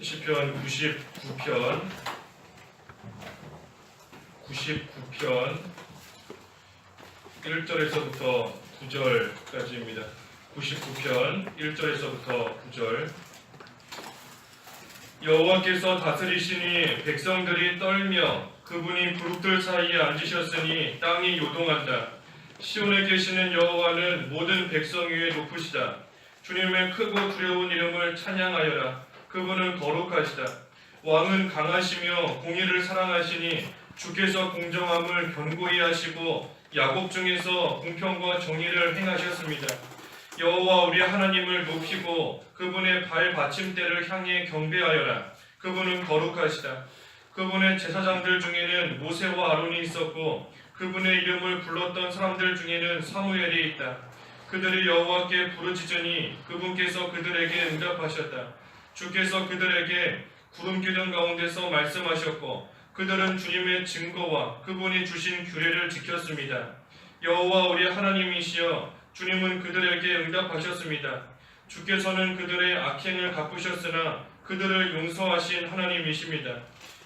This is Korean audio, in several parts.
시편 99편 1절에서부터 9절까지입니다. 99편 1절에서부터 9절. 여호와께서 다스리시니 백성들이 떨며 그분이 그룹들 사이에 앉으셨으니 땅이 요동한다. 시온에 계시는 여호와는 모든 백성 위에 높으시다. 주님의 크고 두려운 이름을 찬양하여라. 그분은 거룩하시다. 왕은 강하시며 공의를 사랑하시니 주께서 공정함을 견고히 하시고 야곱 중에서 공평과 정의를 행하셨습니다. 여호와 우리 하나님을 높이고 그분의 발 받침대를 향해 경배하여라. 그분은 거룩하시다. 그분의 제사장들 중에는 모세와 아론이 있었고 그분의 이름을 불렀던 사람들 중에는 사무엘이 있다. 그들이 여호와께 부르짖으니 그분께서 그들에게 응답하셨다. 주께서 그들에게 구름 기둥 가운데서 말씀하셨고 그들은 주님의 증거와 그분이 주신 규례를 지켰습니다. 여호와 우리 하나님이시여 주님은 그들에게 응답하셨습니다. 주께서는 그들의 악행을 갚으셨으나 그들을 용서하신 하나님이십니다.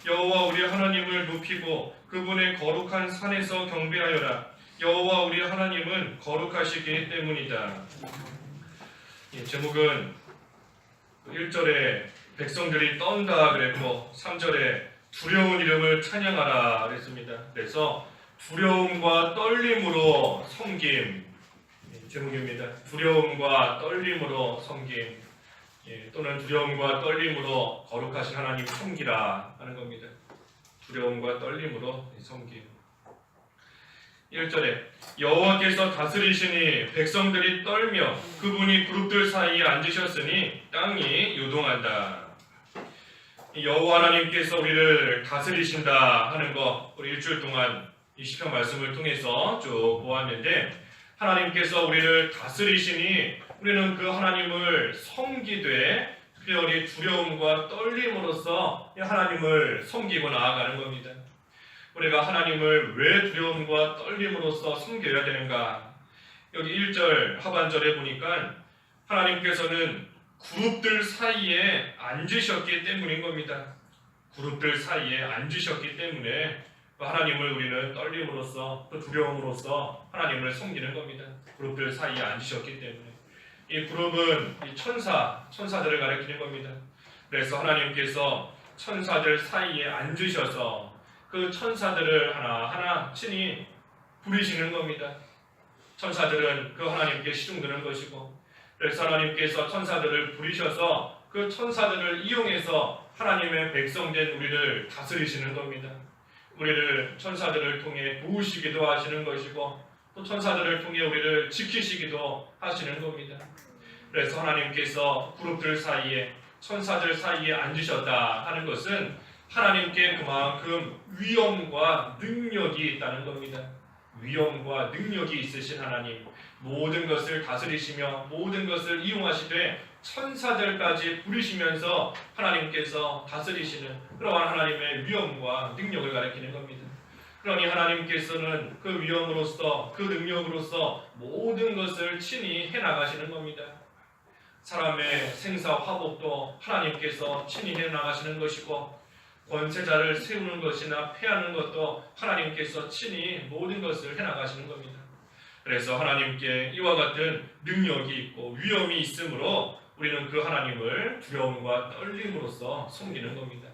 여호와 우리 하나님을 높이고 그분의 거룩한 산에서 경배하여라. 여호와 우리 하나님은 거룩하시기 때문이다. 제목은 1절에 백성들이 떤다 그랬고 3절에 두려운 이름을 찬양하라 그랬습니다. 그래서 두려움과 떨림으로 섬김 제목입니다. 두려움과 떨림으로 섬김 또는 두려움과 떨림으로 거룩하신 하나님 섬기라 하는 겁니다. 두려움과 떨림으로 섬김. 1절에 여호와께서 다스리시니 백성들이 떨며 그분이 그룹들 사이에 앉으셨으니 땅이 요동한다. 여호와 하나님께서 우리를 다스리신다 하는 거 우리 일주일 동안 이 시편 말씀을 통해서 쭉 보았는데 하나님께서 우리를 다스리시니 우리는 그 하나님을 섬기되 특별히 두려움과 떨림으로써 하나님을 섬기고 나아가는 겁니다. 우리가 하나님을 왜 두려움과 떨림으로써 섬겨야 되는가? 여기 1절 하반절에 보니까 하나님께서는 그룹들 사이에 앉으셨기 때문인 겁니다. 그룹들 사이에 앉으셨기 때문에 하나님을 우리는 떨림으로써 또 두려움으로써 하나님을 섬기는 겁니다. 그룹들 사이에 앉으셨기 때문에. 이 그룹은 이 천사들을 가리키는 겁니다. 그래서 하나님께서 천사들 사이에 앉으셔서 그 천사들을 하나하나 친히 부리시는 겁니다. 천사들은 그 하나님께 시중드는 것이고 그래서 하나님께서 천사들을 부리셔서 그 천사들을 이용해서 하나님의 백성된 우리를 다스리시는 겁니다. 우리를 천사들을 통해 도우시기도 하시는 것이고 또 천사들을 통해 우리를 지키시기도 하시는 겁니다. 그래서 하나님께서 그룹들 사이에 천사들 사이에 앉으셨다 하는 것은 하나님께 그만큼 위엄과 능력이 있다는 겁니다. 위엄과 능력이 있으신 하나님, 모든 것을 다스리시며 모든 것을 이용하시되 천사들까지 부리시면서 하나님께서 다스리시는 그러한 하나님의 위엄과 능력을 가리키는 겁니다. 그러니 하나님께서는 그 위엄으로서 그 능력으로서 모든 것을 친히 해나가시는 겁니다. 사람의 생사 화복도 하나님께서 친히 해나가시는 것이고 권세자를 세우는 것이나 패하는 것도 하나님께서 친히 모든 것을 해나가시는 겁니다. 그래서 하나님께 이와 같은 능력이 있고 위엄이 있으므로 우리는 그 하나님을 두려움과 떨림으로써 섬기는 겁니다.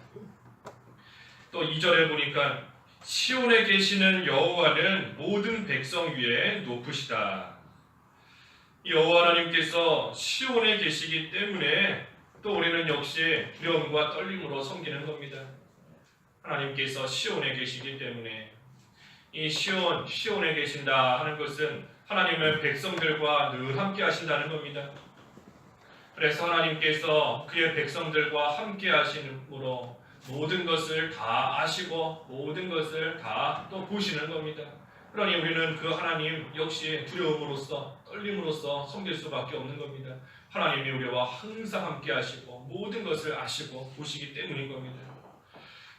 또 2절에 보니까 시온에 계시는 여호와는 모든 백성 위에 높으시다. 여호와 하나님께서 시온에 계시기 때문에 또 우리는 역시 두려움과 떨림으로 섬기는 겁니다. 하나님께서 시온에 계시기 때문에 이 시온에 계신다 하는 것은 하나님의 백성들과 늘 함께 하신다는 겁니다. 그래서 하나님께서 그의 백성들과 함께 하심으로 모든 것을 다 아시고 모든 것을 다 또 보시는 겁니다. 그러니 우리는 그 하나님 역시 두려움으로써 떨림으로써 섬길 수밖에 없는 겁니다. 하나님이 우리와 항상 함께 하시고 모든 것을 아시고 보시기 때문인 겁니다.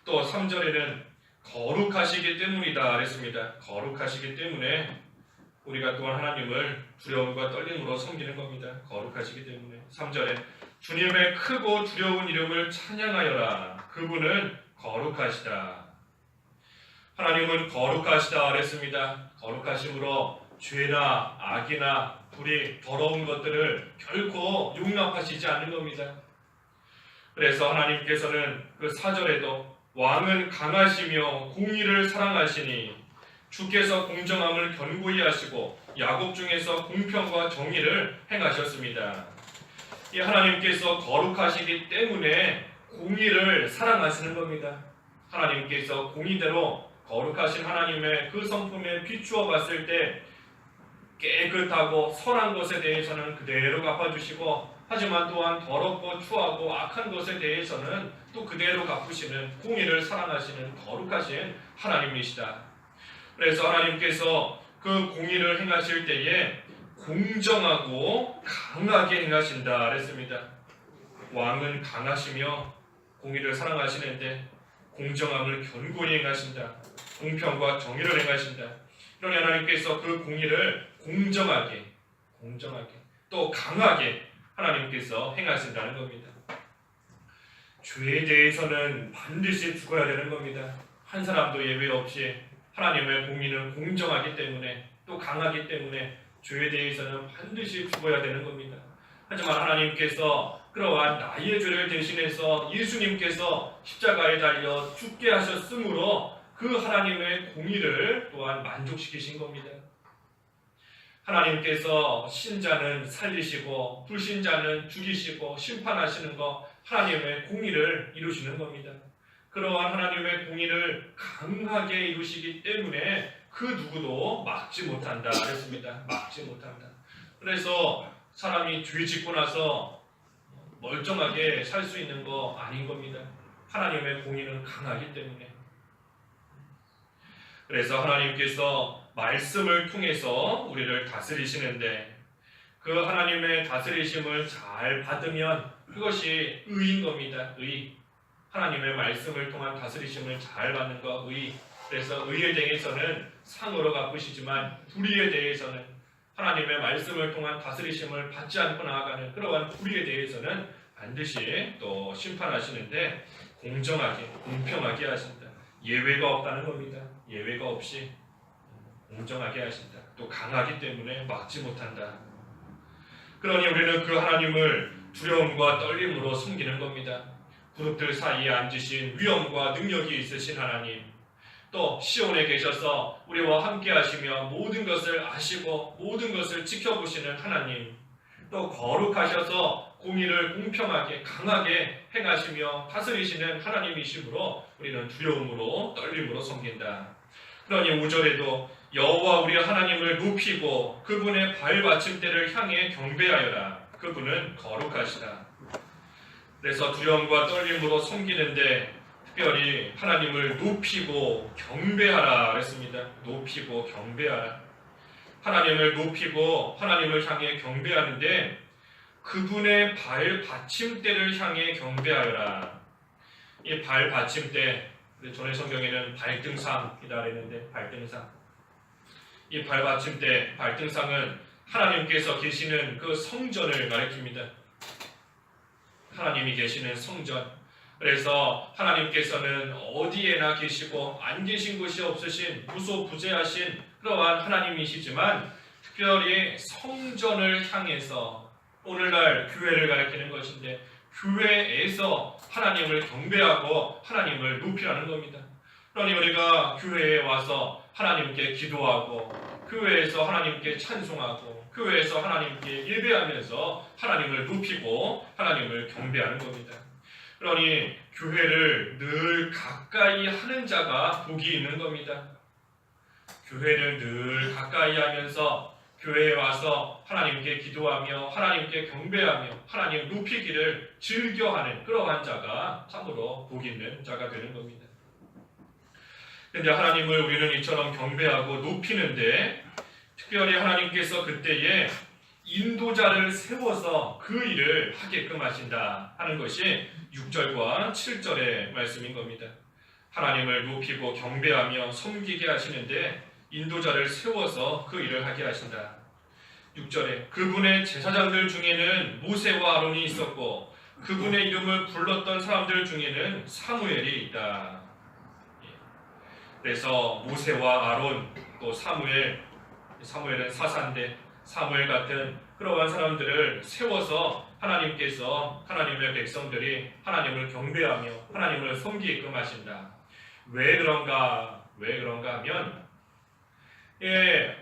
또 3절에는 거룩하시기 때문이다 그랬습니다. 거룩하시기 때문에 우리가 또한 하나님을 두려움과 떨림으로 섬기는 겁니다. 거룩하시기 때문에 3절에 주님의 크고 두려운 이름을 찬양하여라. 그분은 거룩하시다. 하나님은 거룩하시다 그랬습니다. 거룩하심으로 죄나 악이나 불이 더러운 것들을 결코 용납하시지 않는 겁니다. 그래서 하나님께서는 그 4절에도 왕은 강하시며 공의를 사랑하시니 주께서 공정함을 견고히 하시고 야곱 중에서 공평과 정의를 행하셨습니다. 이 하나님께서 거룩하시기 때문에 공의를 사랑하시는 겁니다. 하나님께서 공의대로 거룩하신 하나님의 그 성품에 비추어 봤을 때 깨끗하고 선한 것에 대해서는 그대로 갚아주시고, 하지만 또한 더럽고 추하고 악한 것에 대해서는 또 그대로 갚으시는, 공의를 사랑하시는 거룩하신 하나님이시다. 그래서 하나님께서 그 공의를 행하실 때에 공정하고 강하게 행하신다 그랬습니다. 왕은 강하시며 공의를 사랑하시는데 공정함을 견고히 행하신다. 공평과 정의를 행하신다. 그러니 하나님께서 그 공의를 공정하게 또 강하게 하나님께서 행하신다는 겁니다. 죄에 대해서는 반드시 죽어야 되는 겁니다. 한 사람도 예외 없이 하나님의 공의는 공정하기 때문에 또 강하기 때문에 죄에 대해서는 반드시 죽어야 되는 겁니다. 하지만 하나님께서 그러한 나의 죄를 대신해서 예수님께서 십자가에 달려 죽게 하셨으므로 그 하나님의 공의를 또한 만족시키신 겁니다. 하나님께서 신자는 살리시고 불신자는 죽이시고 심판하시는 것, 하나님의 공의를 이루시는 겁니다. 그러한 하나님의 공의를 강하게 이루시기 때문에 그 누구도 막지 못한다 그랬습니다. 막지 못한다. 그래서 사람이 죄 짓고 나서 멀쩡하게 살 수 있는 거 아닌 겁니다. 하나님의 공의는 강하기 때문에. 그래서 하나님께서 말씀을 통해서 우리를 다스리시는데, 그 하나님의 다스리심을 잘 받으면 그것이 의인 겁니다. 의. 하나님의 말씀을 통한 다스리심을 잘 받는 것, 의. 그래서 의에 대해서는 상으로 갚으시지만 불의에 대해서는, 하나님의 말씀을 통한 다스리심을 받지 않고 나아가는 그러한 불의에 대해서는 반드시 또 심판하시는데 공정하게, 공평하게 하신다. 예외가 없다는 겁니다. 예외가 없이 공정하게 하신다. 또 강하기 때문에 막지 못한다. 그러니 우리는 그 하나님을 두려움과 떨림으로 섬기는 겁니다. 그룹들 사이에 앉으신 위엄과 능력이 있으신 하나님, 또 시온에 계셔서 우리와 함께 하시며 모든 것을 아시고 모든 것을 지켜보시는 하나님, 또 거룩하셔서 공의를 공평하게 강하게 행하시며 다스리시는 하나님이시므로 우리는 두려움으로 떨림으로 섬긴다. 그러니 5절에도 여호와 우리 하나님을 높이고 그분의 발받침대를 향해 경배하여라. 그분은 거룩하시다. 그래서 두려움과 떨림으로 섬기는데 특별히 하나님을 높이고 경배하라 그랬습니다. 높이고 경배하라. 하나님을 높이고 하나님을 향해 경배하는데 그분의 발받침대를 향해 경배하여라. 이 발받침대, 전에 성경에는 발등상이라 했는데 발등상. 이 발받침대, 발등상은 하나님께서 계시는 그 성전을 가리킵니다. 하나님이 계시는 성전. 그래서 하나님께서는 어디에나 계시고 안 계신 곳이 없으신 무소부재하신 그러한 하나님이시지만 특별히 성전을 향해서 오늘날 교회를 가리키는 것인데 교회에서 하나님을 경배하고 하나님을 높이라는 겁니다. 그러니 우리가 교회에 와서 하나님께 기도하고 교회에서 하나님께 찬송하고 교회에서 하나님께 예배하면서 하나님을 높이고 하나님을 경배하는 겁니다. 그러니 교회를 늘 가까이 하는 자가 복이 있는 겁니다. 교회를 늘 가까이 하면서 교회에 와서 하나님께 기도하며 하나님께 경배하며 하나님 높이기를 즐겨하는 그러한 자가 참으로 복 있는 자가 되는 겁니다. 그런데 하나님을 우리는 이처럼 경배하고 높이는데 특별히 하나님께서 그때에 인도자를 세워서 그 일을 하게끔 하신다 하는 것이 6절과 7절의 말씀인 겁니다. 하나님을 높이고 경배하며 섬기게 하시는데 인도자를 세워서 그 일을 하게 하신다. 6절에 그분의 제사장들 중에는 모세와 아론이 있었고 그분의 이름을 불렀던 사람들 중에는 사무엘이 있다. 그래서 모세와 아론 또 사무엘은 사사인데 사무엘 같은 그러한 사람들을 세워서 하나님께서 하나님의 백성들이 하나님을 경배하며 하나님을 섬기게끔 하신다. 왜 그런가 하면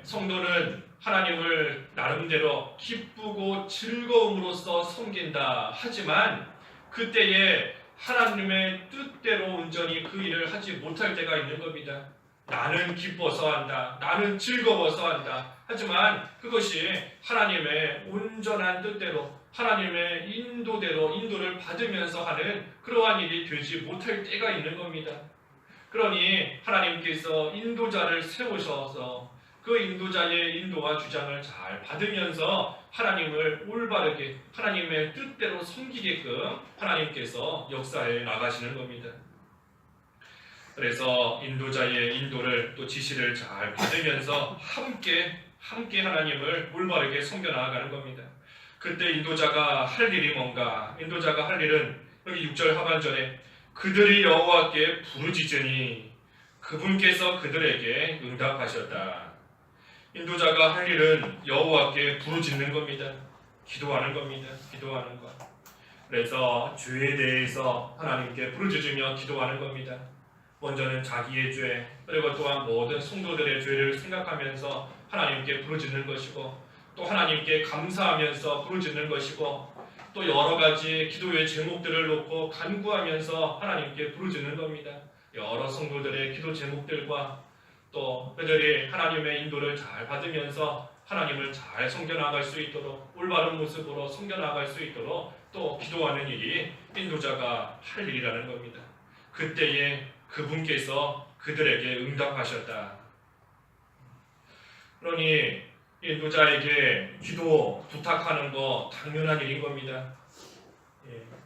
성도는 하나님을 나름대로 기쁘고 즐거움으로써 섬긴다 하지만 그때에 하나님의 뜻대로 온전히 그 일을 하지 못할 때가 있는 겁니다. 나는 기뻐서 한다. 나는 즐거워서 한다. 하지만 그것이 하나님의 온전한 뜻대로 하나님의 인도를 받으면서 하는 그러한 일이 되지 못할 때가 있는 겁니다. 그러니 하나님께서 인도자를 세우셔서 그 인도자의 인도와 주장을 잘 받으면서 하나님을 올바르게 하나님의 뜻대로 섬기게끔 하나님께서 역사해 나가시는 겁니다. 그래서 인도자의 인도를 또 지시를 잘 받으면서 함께 하나님을 올바르게 섬겨 나아가는 겁니다. 그때 인도자가 할 일이 뭔가? 인도자가 할 일은 여기 6절 하반절에 그들이 여호와께 부르짖으니 그분께서 그들에게 응답하셨다. 인도자가 할 일은 여호와께 부르짖는 겁니다. 기도하는 겁니다. 기도하는 것. 그래서 죄에 대해서 하나님께 부르짖으며 기도하는 겁니다. 먼저는 자기의 죄, 그리고 또한 모든 성도들의 죄를 생각하면서 하나님께 부르짖는 것이고 또 하나님께 감사하면서 부르짖는 것이고 또 여러 가지 기도의 제목들을 놓고 간구하면서 하나님께 부르짖는 겁니다. 여러 성도들의 기도 제목들과 또 그들이 하나님의 인도를 잘 받으면서 하나님을 잘 섬겨나갈 수 있도록 올바른 모습으로 섬겨나갈 수 있도록 또 기도하는 일이 인도자가 할 일이라는 겁니다. 그때에 그분께서 그들에게 응답하셨다. 그러니 인도자에게 기도 부탁하는 거 당연한 일인 겁니다.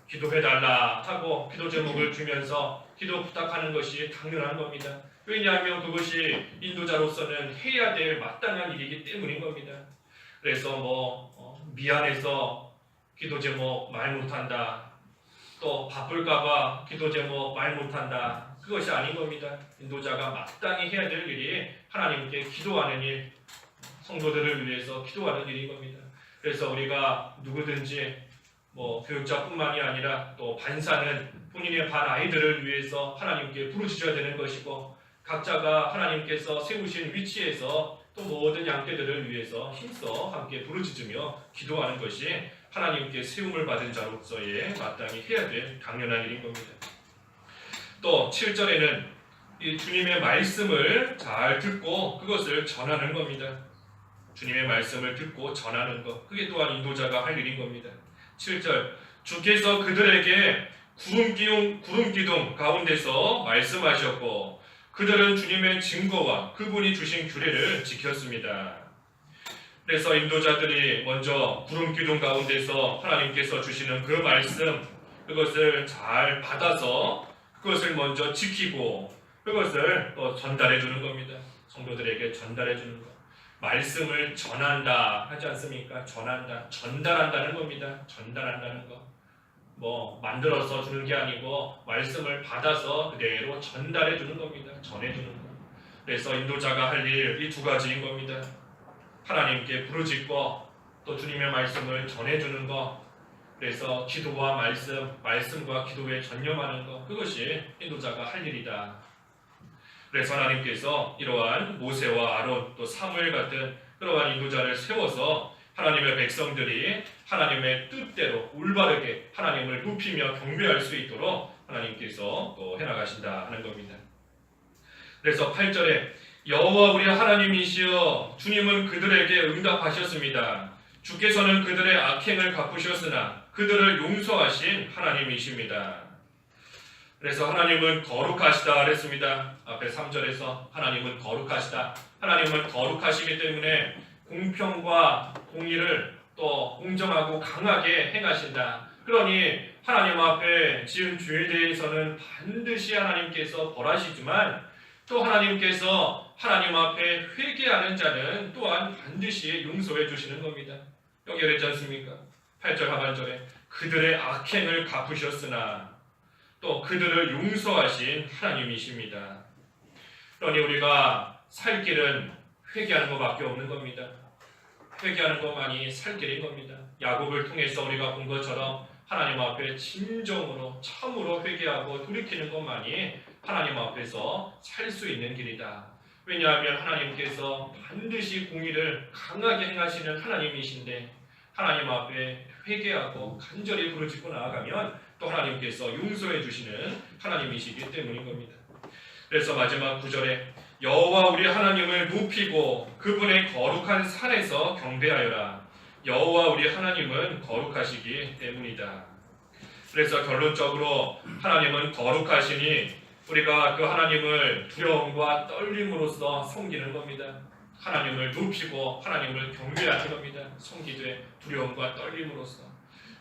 기도해달라 하고 기도 제목을 주면서 기도 부탁하는 것이 당연한 겁니다. 왜냐하면 그것이 인도자로서는 해야 될 마땅한 일이기 때문인 겁니다. 그래서 미안해서 기도 제목 말 못한다. 또 바쁠까봐 기도 제목 말 못한다. 그것이 아닌 겁니다. 인도자가 마땅히 해야 될 일이 하나님께 기도하는 일, 성도들을 위해서 기도하는 일인 겁니다. 그래서 우리가 누구든지 교육자뿐만이 아니라 또 반사는 본인의 반 아이들을 위해서 하나님께 부르짖어야 되는 것이고 각자가 하나님께서 세우신 위치에서 또 모든 양떼들을 위해서 힘써 함께 부르짖으며 기도하는 것이 하나님께 세움을 받은 자로서의 마땅히 해야 될 당연한 일인 겁니다. 또 7절에는 이 주님의 말씀을 잘 듣고 그것을 전하는 겁니다. 주님의 말씀을 듣고 전하는 것, 그게 또한 인도자가 할 일인 겁니다. 7절 주께서 그들에게 구름기둥 가운데서 말씀하셨고 그들은 주님의 증거와 그분이 주신 규례를 지켰습니다. 그래서 인도자들이 먼저 구름기둥 가운데서 하나님께서 주시는 그 말씀, 그것을 잘 받아서 그것을 먼저 지키고 그것을 또 전달해 주는 겁니다. 성도들에게 전달해 주는 것. 말씀을 전한다 하지 않습니까? 전달한다는 겁니다. 전달한다는 것. 만들어서 주는 게 아니고 말씀을 받아서 그대로 전달해 주는 겁니다. 전해 주는 것. 그래서 인도자가 할 일 이 두 가지인 겁니다. 하나님께 부르짖고 또 주님의 말씀을 전해 주는 것. 그래서 기도와 말씀과 기도에 전념하는 것, 그것이 인도자가 할 일이다. 그래서 하나님께서 이러한 모세와 아론 또 사무엘 같은 그러한 인도자를 세워서 하나님의 백성들이 하나님의 뜻대로 올바르게 하나님을 높이며 경배할 수 있도록 하나님께서 또 해나가신다 하는 겁니다. 그래서 8절에 여호와 우리 하나님이시여 주님은 그들에게 응답하셨습니다. 주께서는 그들의 악행을 갚으셨으나 그들을 용서하신 하나님이십니다. 그래서 하나님은 거룩하시다 그랬습니다. 앞에 3절에서 하나님은 거룩하시다. 하나님은 거룩하시기 때문에 공평과 공의를 또 공정하고 강하게 행하신다. 그러니 하나님 앞에 지은 죄에 대해서는 반드시 하나님께서 벌하시지만 또 하나님께서 하나님 앞에 회개하는 자는 또한 반드시 용서해 주시는 겁니다. 여기 그랬지 않습니까? 8절 하반절에 그들의 악행을 갚으셨으나 또 그들을 용서하신 하나님이십니다. 그러니 우리가 살 길은 회개하는 것밖에 없는 겁니다. 회개하는 것만이 살 길인 겁니다. 야곱을 통해서 우리가 본 것처럼 하나님 앞에 진정으로 참으로 회개하고 돌이키는 것만이 하나님 앞에서 살 수 있는 길이다. 왜냐하면 하나님께서 반드시 공의를 강하게 행하시는 하나님이신데 하나님 앞에 회개하고 간절히 부르짖고 나아가면 또 하나님께서 용서해 주시는 하나님이시기 때문인 겁니다. 그래서 마지막 9절에 여호와 우리 하나님을 높이고 그분의 거룩한 산에서 경배하여라. 여호와 우리 하나님은 거룩하시기 때문이다. 그래서 결론적으로 하나님은 거룩하시니 우리가 그 하나님을 두려움과 떨림으로써 섬기는 겁니다. 하나님을 높이고 하나님을 경배하는 겁니다. 섬기되 두려움과 떨림으로써.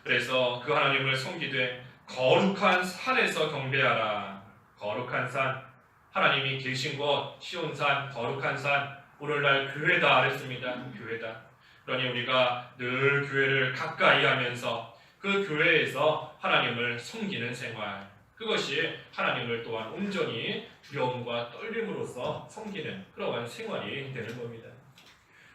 그래서 그 하나님을 섬기되 거룩한 산에서 경배하라. 거룩한 산, 하나님이 계신 곳, 시온산, 거룩한 산, 오늘날 교회다 그랬습니다. 교회다. 그러니 우리가 늘 교회를 가까이 하면서 그 교회에서 하나님을 섬기는 생활, 그것이 하나님을 또한 온전히 두려움과 떨림으로써 섬기는 그러한 생활이 되는 겁니다.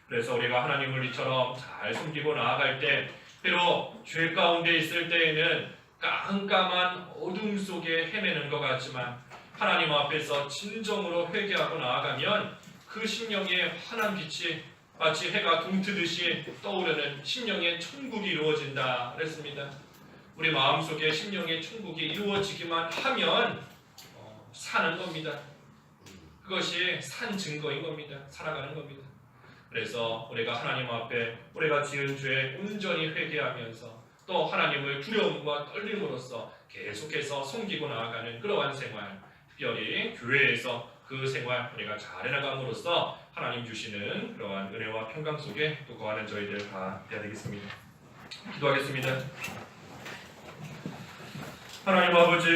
그래서 우리가 하나님을 이처럼 잘 섬기고 나아갈 때 비록 죄 가운데 있을 때에는 깜깜한 어둠 속에 헤매는 것 같지만 하나님 앞에서 진정으로 회개하고 나아가면 그 심령의 환한 빛이 마치 해가 동트듯이 떠오르는 심령의 천국이 이루어진다 그랬습니다. 우리 마음속에 심령의 천국이 이루어지기만 하면 사는 겁니다. 그것이 산 증거인 겁니다. 살아가는 겁니다. 그래서 우리가 하나님 앞에 우리가 지은 죄에 온전히 회개하면서 또 하나님을 두려움과 떨림으로써 계속해서 섬기고 나아가는 그러한 생활, 특별히 교회에서 그 생활 우리가 잘 해나감으로써 하나님 주시는 그러한 은혜와 평강 속에 또 거하는 저희들 다 되어야 되겠습니다. 기도하겠습니다. 하나님 아버지,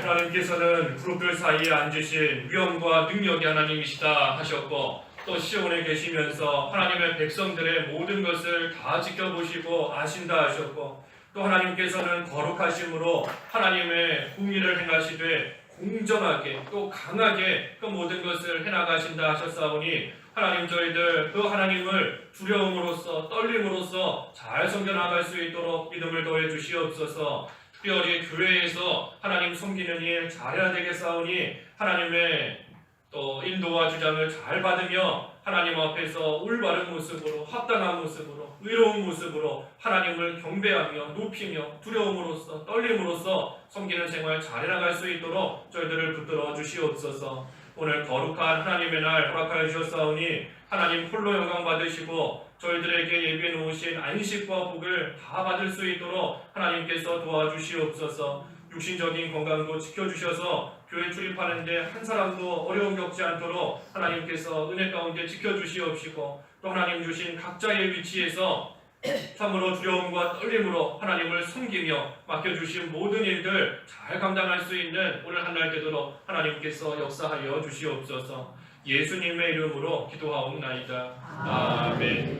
하나님께서는 그룹들 사이에 앉으신 위엄과 능력의 하나님이시다 하셨고 또 시온에 계시면서 하나님의 백성들의 모든 것을 다 지켜보시고 아신다 하셨고 또 하나님께서는 거룩하심으로 하나님의 공의를 행하시되 공정하게 또 강하게 그 모든 것을 해나가신다 하셨사오니 하나님 저희들 그 하나님을 두려움으로써 떨림으로써 잘 섬겨나갈 수 있도록 믿음을 더해 주시옵소서. 특별히 교회에서 하나님 섬기는 일 잘해야 되겠사오니 하나님의 또 인도와 주장을 잘 받으며 하나님 앞에서 올바른 모습으로 합당한 모습으로 의로운 모습으로 하나님을 경배하며 높이며 두려움으로써 떨림으로써 섬기는 생활 잘 해나갈 수 있도록 저희들을 붙들어 주시옵소서. 오늘 거룩한 하나님의 날 허락하여 주셨사오니 하나님 홀로 영광 받으시고 저희들에게 예비해 놓으신 안식과 복을 다 받을 수 있도록 하나님께서 도와주시옵소서. 육신적인 건강도 지켜주셔서 교회 출입하는데 한 사람도 어려움 겪지 않도록 하나님께서 은혜 가운데 지켜주시옵시고 또 하나님 주신 각자의 위치에서 참으로 두려움과 떨림으로 하나님을 섬기며 맡겨주신 모든 일들 잘 감당할 수 있는 오늘 한날 되도록 하나님께서 역사하여 주시옵소서. 예수님의 이름으로 기도하옵나이다. 아멘.